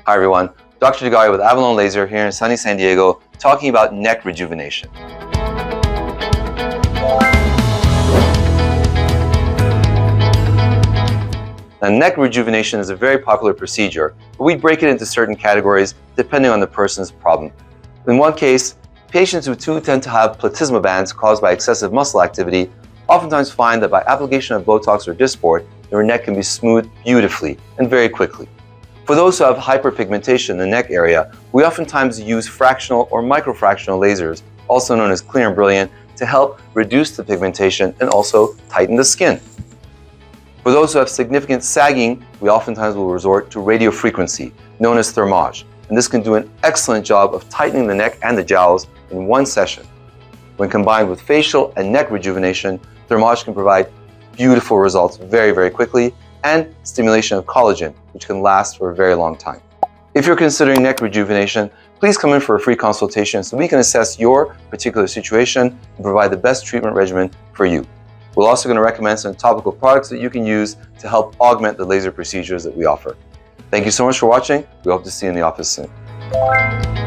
Hi everyone, Dr. Tirgari with Avalon Laser here in sunny San Diego talking about neck rejuvenation. Now, neck rejuvenation is a very popular procedure, but we break it into certain categories depending on the person's problem. In one case, patients who tend to have platysma bands caused by excessive muscle activity oftentimes find that by application of Botox or Dysport, their neck can be smoothed beautifully and very quickly. For those who have hyperpigmentation in the neck area, we oftentimes use fractional or microfractional lasers, also known as Clear and Brilliant, to help reduce the pigmentation and also tighten the skin. For those who have significant sagging, we oftentimes will resort to radiofrequency, known as thermage, and this can do an excellent job of tightening the neck and the jowls in one session. When combined with facial and neck rejuvenation, thermage can provide beautiful results very, very quickly, and stimulation of collagen, which can last for a very long time. If you're considering neck rejuvenation, please come in for a free consultation so we can assess your particular situation and provide the best treatment regimen for you. We're also going to recommend some topical products that you can use to help augment the laser procedures that we offer. Thank you so much for watching. We hope to see you in the office soon.